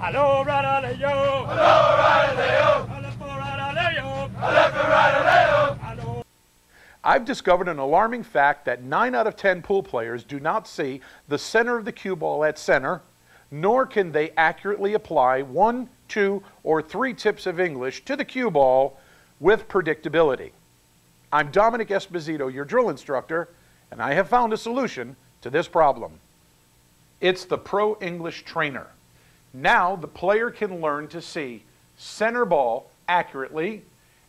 Hello, Radaleo. Hello, Radaleo. Hello. I've discovered an alarming fact that 9 out of 10 pool players do not see the center of the cue ball at center, nor can they accurately apply 1, 2, or 3 tips of English to the cue ball with predictability. I'm Dominic Esposito, your drill instructor, and I have found a solution to this problem. It's the Pro English Trainer. Now the player can learn to see center ball accurately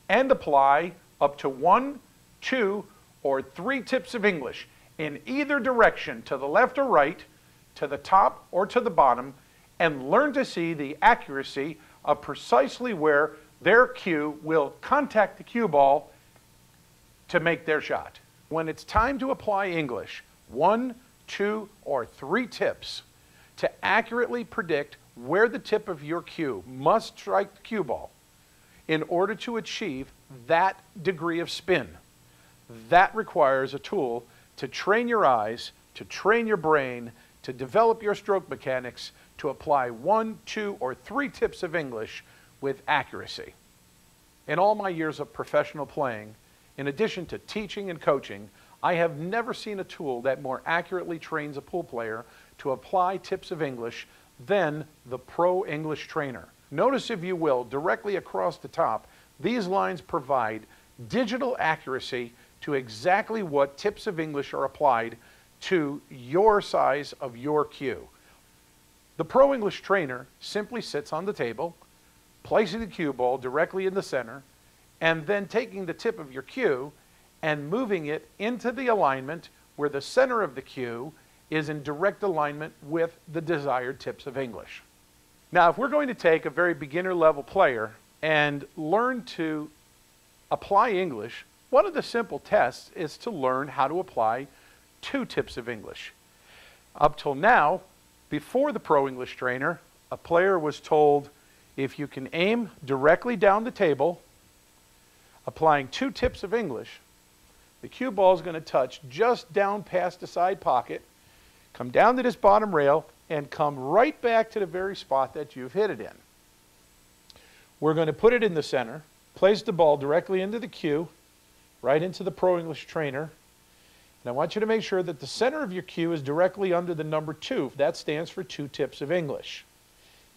and apply up to 1, 2, or 3 tips of English in either direction, to the left or right, to the top or to the bottom, and learn to see the accuracy of precisely where their cue will contact the cue ball to make their shot. When it's time to apply English, 1, 2, or 3 tips to accurately predict where the tip of your cue must strike the cue ball in order to achieve that degree of spin. That requires a tool to train your eyes, to train your brain, to develop your stroke mechanics, to apply 1, 2, or 3 tips of English with accuracy. In all my years of professional playing, in addition to teaching and coaching, I have never seen a tool that more accurately trains a pool player to apply tips of English than the Pro English Trainer. Notice, if you will, directly across the top, these lines provide digital accuracy to exactly what tips of English are applied to your size of your cue. The Pro English Trainer simply sits on the table, placing the cue ball directly in the center, and then taking the tip of your cue and moving it into the alignment where the center of the cue is in direct alignment with the desired tips of English. Now, if we're going to take a very beginner level player and learn to apply English, one of the simple tests is to learn how to apply 2 tips of English. Up till now, before the Pro English Trainer, a player was told, if you can aim directly down the table, applying 2 tips of English, the cue ball is going to touch just down past the side pocket, come down to this bottom rail, and come right back to the very spot that you've hit it in. We're going to put it in the center, place the ball directly into the cue, right into the Pro English Trainer, and I want you to make sure that the center of your cue is directly under the number 2. That stands for 2 tips of English.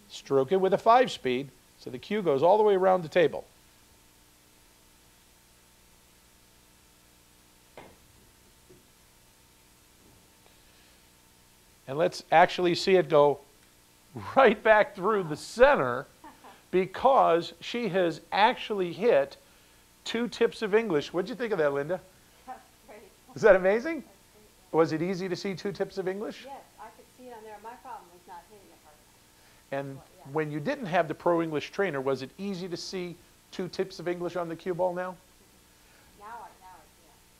Stroke it with a 5-speed, so the cue goes all the way around the table. And let's actually see it go right back through the center, because she has actually hit 2 tips of English. What'd you think of that, Linda? That's great. Is that amazing? Was it easy to see 2 tips of English? Yes, I could see it on there. My problem was not hitting it hard. And when you didn't have the Pro English Trainer, was it easy to see 2 tips of English on the cue ball now? Now I can.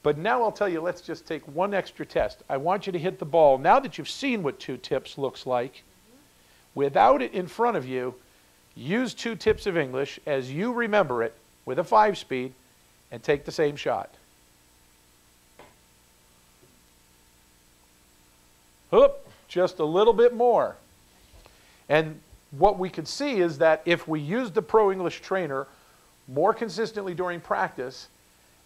But now I'll tell you, let's just take one extra test. I want you to hit the ball, now that you've seen what 2 tips looks like, without it in front of you, use 2 tips of English as you remember it with a 5-speed and take the same shot. Oop, just a little bit more. And what we can see is that if we use the Pro English Trainer more consistently during practice,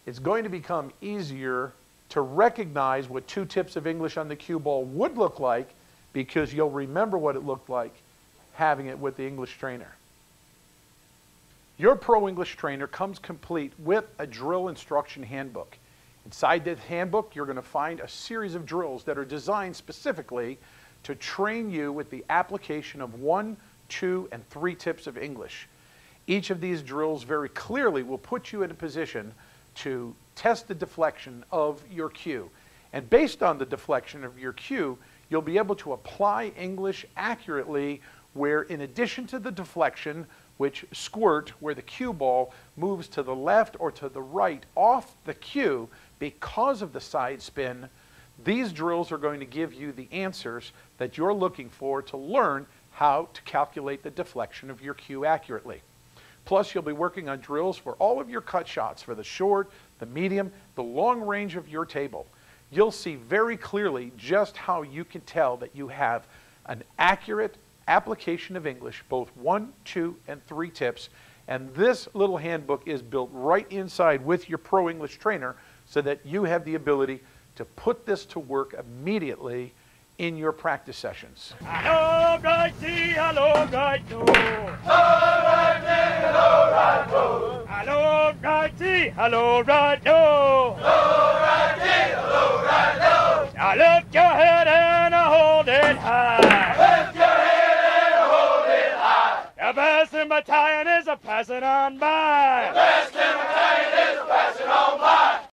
it's going to become easier to recognize what 2 tips of English on the cue ball would look like, because you'll remember what it looked like having it with the English Trainer. Your Pro English Trainer comes complete with a drill instruction handbook. Inside this handbook, you're going to find a series of drills that are designed specifically to train you with the application of 1, 2, and 3 tips of English. Each of these drills very clearly will put you in a position to test the deflection of your cue. And based on the deflection of your cue, you'll be able to apply English accurately, where in addition to the deflection, which squirt, where the cue ball moves to the left or to the right off the cue because of the side spin, these drills are going to give you the answers that you're looking for to learn how to calculate the deflection of your cue accurately. Plus, you'll be working on drills for all of your cut shots, for the short, the medium, the long range of your table. You'll see very clearly just how you can tell that you have an accurate application of English, both 1, 2, and 3 tips. And this little handbook is built right inside with your Pro English trainer so that you have the ability to put this to work immediately in your practice sessions. Hello, righty, hello, righto. Hello, righty, hello, righto. Hello, righty, hello, righto. Hello, righty, hello, righto. Now lift your head and hold it high. Lift your head and hold it high. The best in battalion is a passing on by. The best in battalion is a passing on by.